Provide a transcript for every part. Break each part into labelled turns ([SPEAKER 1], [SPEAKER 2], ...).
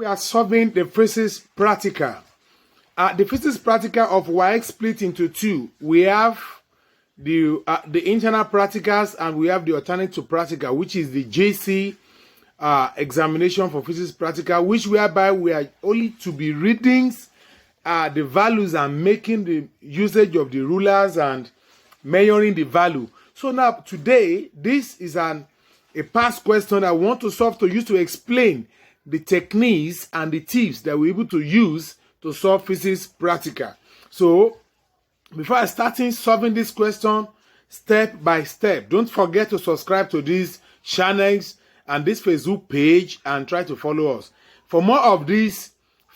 [SPEAKER 1] We are solving the physics practical. The physics practical of YX split into two. We have the internal practicals and we have the alternative practical, which is the JC examination for physics practical, which whereby we are only to be readings the values and making the usage of the rulers and measuring the value. So now today, this is a past question I want to solve to use to explain the techniques and the tips that we're able to use to solve physics practical. So before I start solving this question step by step, don't forget to subscribe to these channels and this Facebook page and try to follow us for more of this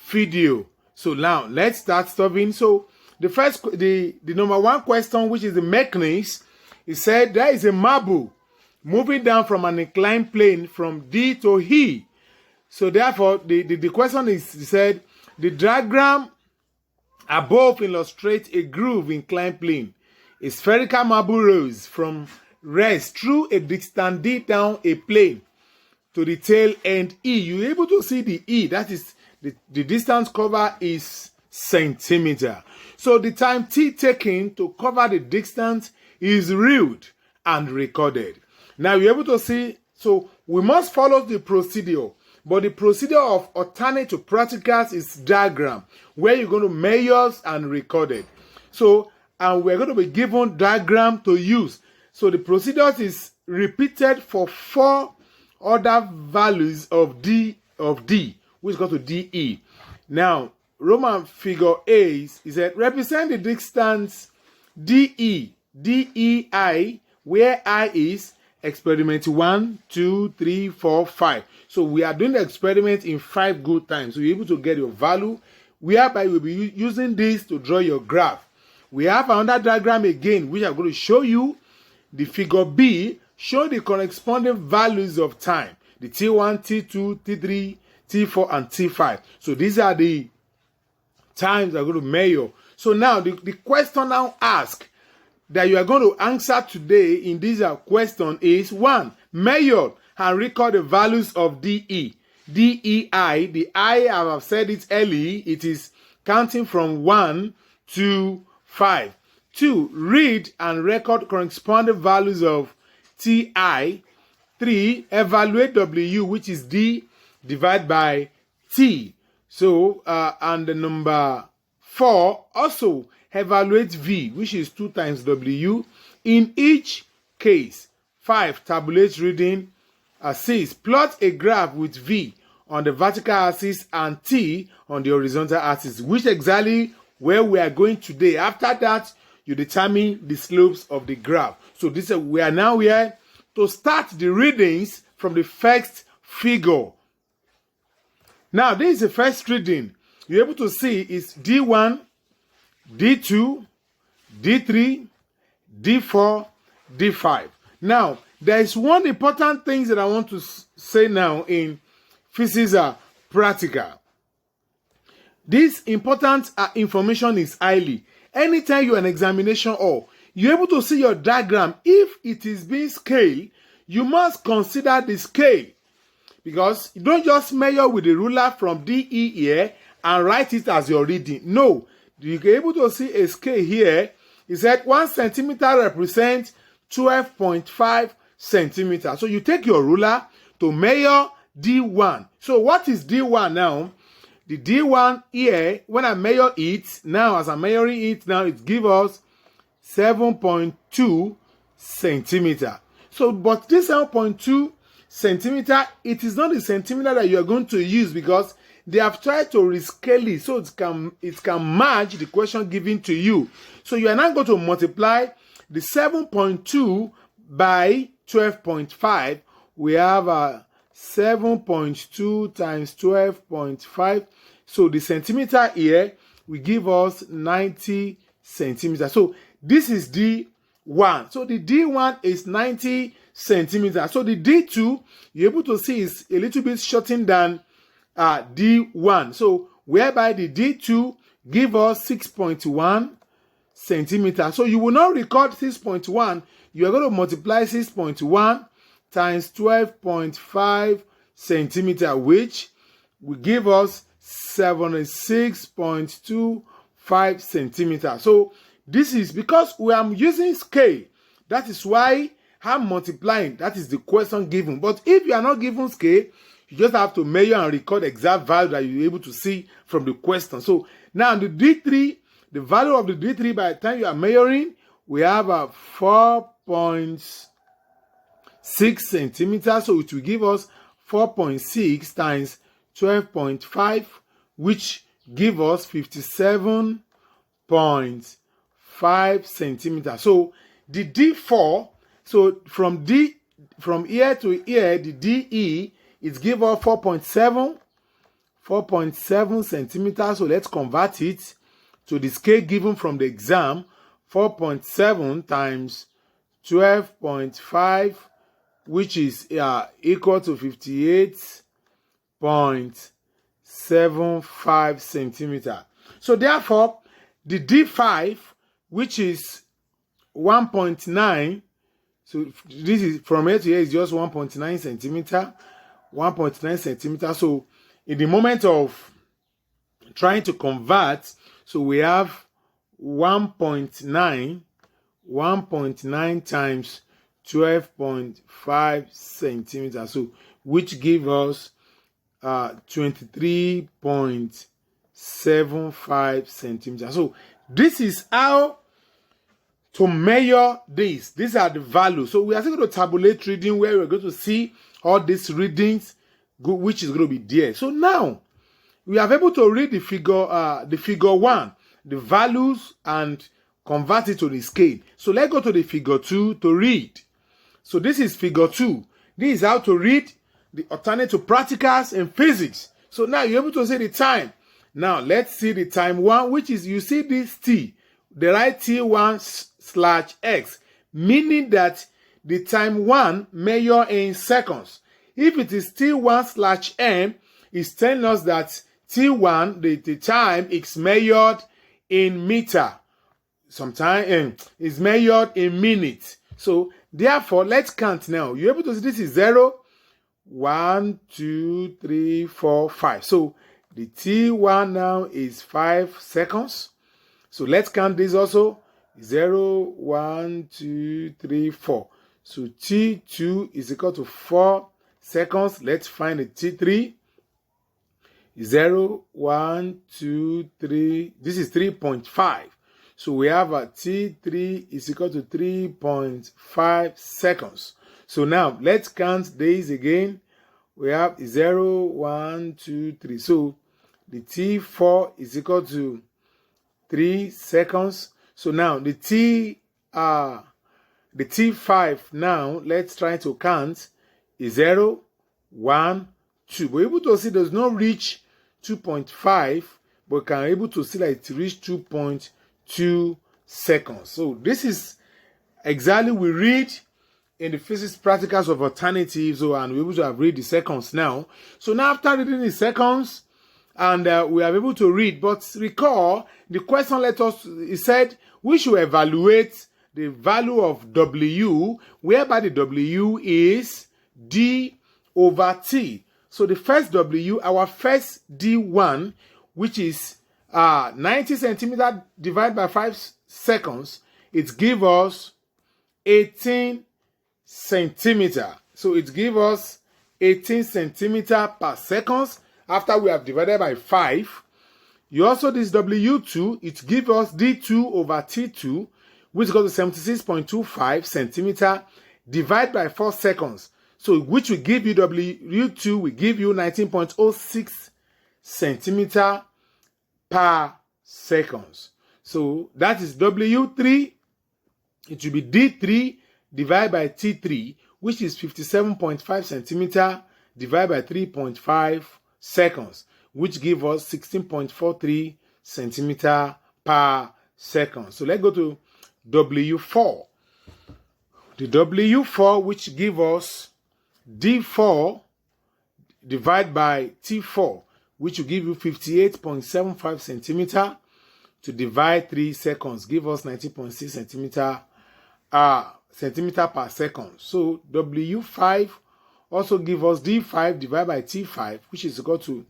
[SPEAKER 1] video. So now let's start solving. So the number one question, which is the mechanics, it said there is a marble moving down from an inclined plane from D to E. So therefore, the question is, said, the diagram above illustrates a groove inclined plane. A spherical marble rolls from rest through a distance D down a plane to the tail end E. You're able to see the E, that is the distance covered is centimeter. So the time T taken to cover the distance is reeled and recorded. Now you're able to see, so we must follow the procedure. But the procedure of alternative practicals is diagram, where you're going to measure and record it. So, and we're going to be given diagram to use. So the procedure is repeated for 4 other values of D, which goes to DE. Now, Roman figure A is that represent the distance DEI, where I is experiment 1, 2, 3, 4, 5. So we are doing the experiment in 5 good times. So you're able to get your value, whereby you'll be using this to draw your graph. We have another diagram again, which I'm going to show you. The figure B show the corresponding values of time. The T1, T2, T3, T4, and T5. So these are the times I'm going to measure. So now the question now asks that you are going to answer today in this question is 1. Measure and record the values of DE. DEI, the I have said it early, it is counting from 1 to 5. 2. Read and record corresponding values of TI. 3. Evaluate W, which is D divided by T. So, and the number 4, also evaluate V, which is 2 times W. In each case, 5. Tabulate reading. 6. Plot a graph with V on the vertical axis and T on the horizontal axis, which exactly where we are going today. After that, you determine the slopes of the graph. So this we are now here to start the readings from the first figure. Now, this is the first reading. You're able to see is D1, D2, D3, D4, D5. Now, there is one important thing that I want to say now in physics practical. This important information is highly. Anytime you're an examination or you're able to see your diagram, if it is being scaled, you must consider the scale. Because you don't just measure with the ruler from DE here and write it as your reading. No, you're able to see a scale here. It said 1 centimeter represents 12.5 centimeters. So you take your ruler to measure D1. So what is D1 now? The D1 here, when I measure it, now as I'm measuring it now, it gives us 7.2 centimeter. So, but this 7.2 centimeter, it is not the centimeter that you are going to use because they have tried to rescale it so it can match the question given to you. So you are now going to multiply the 7.2 by 12.5. We have 7.2 times 12.5. So the centimeter here will give us 90 centimeters. So this is D1. So the D1 is 90 centimeters. So the D2, you're able to see is a little bit shortened than D1. So whereby the D2 give us 6.1 centimeters. So you will not record 6.1. You are going to multiply 6.1 times 12.5 centimeter, which will give us 76.25 centimeters. So this is because we are using scale. That is why I'm multiplying. That is the question given. But if you are not given scale, you just have to measure and record the exact value that you're able to see from the question. So now the D3, the value of the D3 by the time you are measuring, we have a 4.6 centimeters. So it will give us 4.6 times 12.5, which give us 57.5 centimeters. So the D4, so from ear to ear, the DE is give us 4.7 centimeters. So let's convert it to the scale given from the exam. 4.7 times 12.5, which is equal to 58.75 centimeters. So therefore, the D5, which is 1.9, so this is from here to here is just 1.9 centimeter, 1.9 centimeter. So in the moment of trying to convert, so we have 1.9 times 12.5 centimeters, so which give us 23.75 centimeters. So this is how to measure this. These are the values. So we are still going to tabulate reading, where we're going to see all these readings, which is going to be there. So now we are able to read the figure 1, the values, and convert it to the scale. So let's go to the figure 2 to read. So this is figure 2. This is how to read the alternative practicals in physics. So now you're able to see the time. Now let's see the time 1, which is, you see this T, the right T1/X, meaning that the time 1 measure in seconds. If it is T1/M, it's telling us that T1, the time, is measured in meter. Sometimes is measured in minutes. So therefore, let's count now. You're able to see this is 0, 1, 2, 3, 4, 5. So the T1 now is 5 seconds. So let's count this also. 0, 1, 2, 3, 4. So T2 is equal to 4 seconds. Let's find the T3. 0, 1, 2, 3. This is 3.5. So we have a T3 is equal to 3.5 seconds. So now let's count days again. We have 0, 1, 2, 3. So the T4 is equal to 3 seconds. So now the T5 now, let's try to count, is 0, 1, 2. We're able to see does not reach 2.5, but can able to see that it reached 2.2 seconds. So this is exactly we read in the physics practicals of alternatives, and we're able to have read the seconds now. So now after reading the seconds, and we are able to read, but recall the question it said we should evaluate the value of W, whereby the W is D over T. So the first W, our first D1, which is 90 centimeters divided by 5 seconds, it gives us 18 centimeters. So it gives us 18 centimeters per second after we have divided by 5. You also, this W2, it gives us D2 over T2, which goes to 76.25 centimeters divided by 4 seconds. So which will give you W2 will give you 19.06 centimeters per seconds. So that is W3. It will be D3 divided by T3, which is 57.5 centimeters divided by 3.5 seconds, which give us 16.43 centimeters per second. So let's go to W4. The W4, which give us D4 divided by T4, which will give you 58.75 centimeters to divide 3 seconds, give us 19.6 centimeter per second. So W5 also give us D5 divided by T5, which is equal to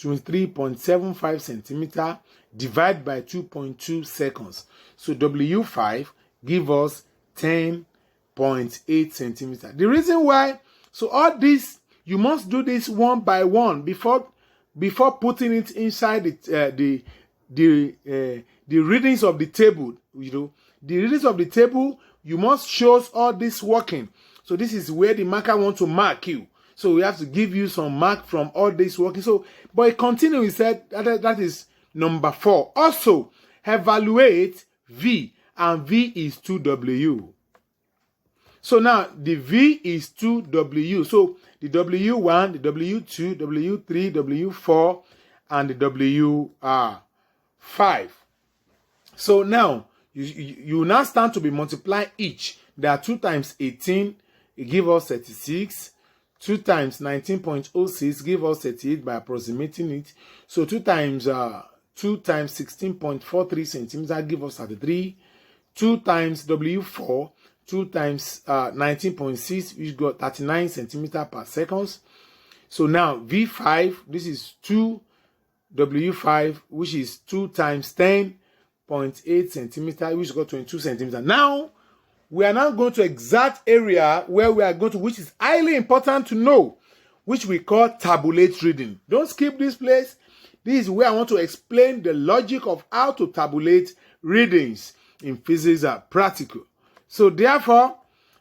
[SPEAKER 1] 23.75 centimeter divided by 2.2 seconds. So W5 give us 10.8 centimeter. The reason why, so all this, you must do this one by one before putting it inside the readings of the table. You know, the readings of the table, you must show all this working. So this is where the marker wants to mark you. So we have to give you some mark from all this working. So, but it continues, he said that is number 4. Also, evaluate V, and V is 2W. So now the V is 2W. So the W1, the W2, W3, W4, and the W5. So now you now stand to be multiplying each. There are 2 times 18, it gives us 36. 2 times 19.06 give us 38 by approximating it. So 2 times 16.43 centimeter give us 33. 2 times W4, 2 times 19.6, which got 39 centimeter per second. So now V5, this is 2 W5, which is 2 times 10.8 centimeter, which got 22 centimeter. Now we are now going to exact area where we are going to, which is highly important to know, which we call tabulate reading. Don't skip this place. This is where I want to explain the logic of how to tabulate readings in physics and practical. So therefore,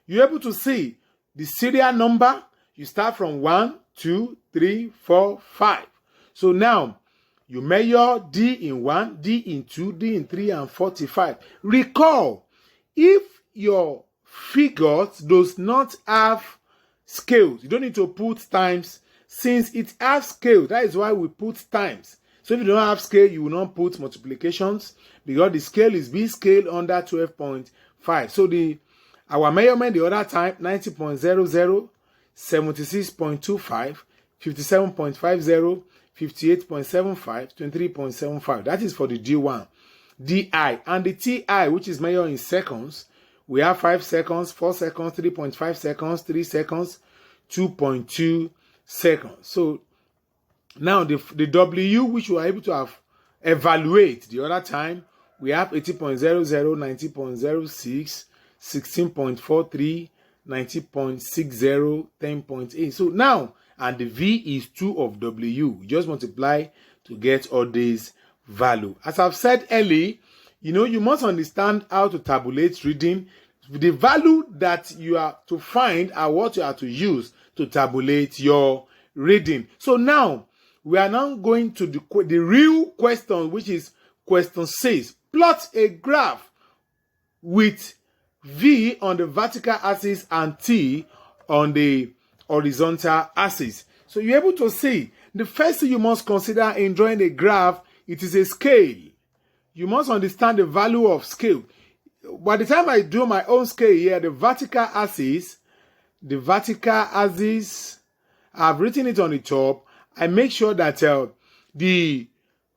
[SPEAKER 1] you're able to see the serial number. You start from 1, 2, 3, 4, 5. So now you measure D in 1, D in 2, D in 3, and 45. Recall, if your figures does not have scales, you don't need to put times. Since it has scale, that is why we put times. So if you don't have scale, you will not put multiplications, because the scale is B scale under 12.5. So our measurement the other time, 90.00, 76.25, 57.50, 58.75, 23.75. That is for the D1. DI and the TI, which is measured in seconds, we have 5 seconds, 4 seconds, 3.5 seconds, 3 seconds, 2.2 seconds. So now the W, which we are able to have evaluate the other time, we have 80.00, 90.06, 16.43, 90.60, 10.8. So now, and the V is 2 of W. We just multiply to get all these value. As I've said earlier, you must understand how to tabulate reading. The value that you are to find are what you are to use to tabulate your reading. So now, we are now going to the real question, which is question 6. Plot a graph with V on the vertical axis and T on the horizontal axis. So you're able to see, the first thing you must consider in drawing a graph, it is a scale. You must understand the value of scale. By the time I do my own scale here, the vertical axis, I've written it on the top. I make sure that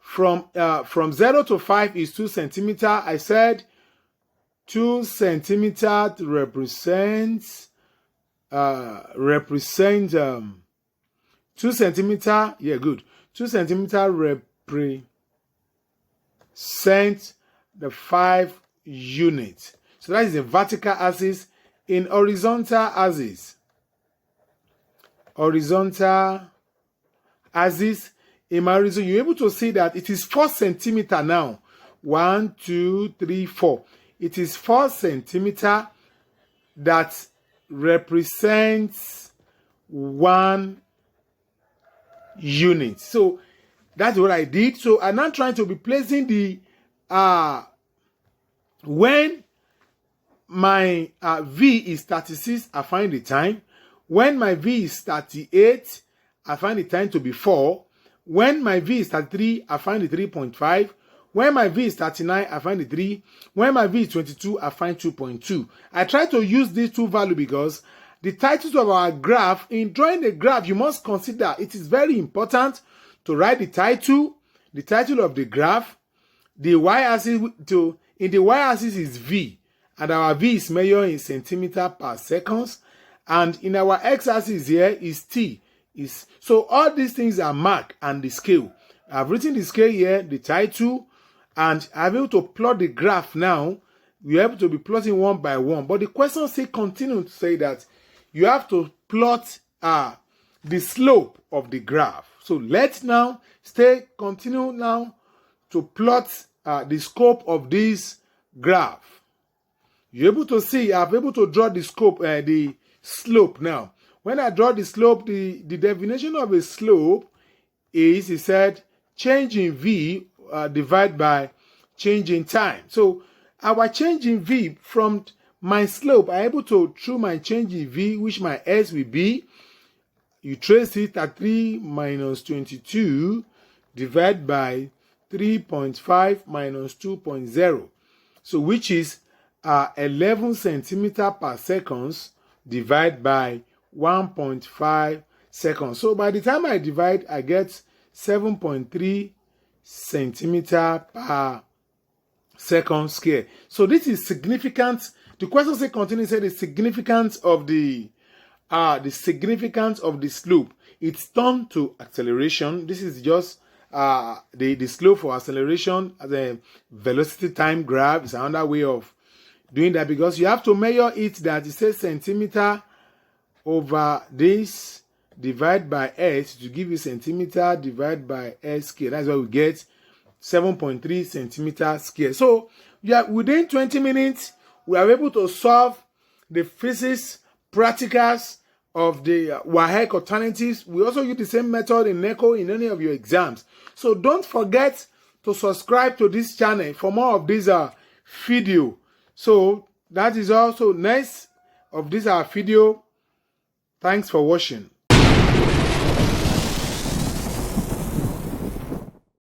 [SPEAKER 1] from 0 to 5 is 2 centimeter. I said 2 centimeter represents 2 centimeter. Yeah, good. 2 centimeter represents the 5 units. So that is the vertical axis. In horizontal axis, in my horizon, you're able to see that it is 4 centimeter now. 1, 2, 3, 4. It is 4 centimeter that represents 1 unit. So that's what I did. So I'm now trying to be placing the when my V is 36, I find the time. When my V is 38, I find the time to be 4. When my V is 33, I find the 3.5. When my V is 39, I find the 3. When my V is 22, I find 2.2. I try to use these two values because the titles of our graph, in drawing the graph, you must consider it is very important to write the title of the graph. The y-axis in the y-axis is V, and our V is measured in centimeter per seconds. And in our x-axis here is T. is. So all these things are marked and the scale. I've written the scale here, the title, and I'm able to plot the graph now. We're able to be plotting one by one. But the question say continue to say that you have to plot the slope of the graph. So let's now continue now to plot the scope of this graph. You're able to see, I'm able to draw the scope, the slope now. When I draw the slope, the definition of a slope is, he said, change in V divided by change in time. So our change in V from my slope, I'm able to, through my change in V, which my S will be, you trace it at 3 minus 22 divided by 3.5 minus 2.0. So which is 11 centimeter per seconds divided by 1.5 seconds. So by the time I divide, I get 7.3 centimeter per second square. So this is significant. The question say continue, say the significance of the slope. It's turned to acceleration. This is just the slope for acceleration. The velocity time graph is another way of doing that, because you have to measure it that it says centimeter over this divide by s to give you centimeter divided by s square. That's why we get 7.3 centimeter square. So yeah, within 20 minutes, we are able to solve the physics practicals of the WAEC alternatives. We also use the same method in NECO in any of your exams. So don't forget to subscribe to this channel for more of this video. So that is also next of this video. Thanks for watching.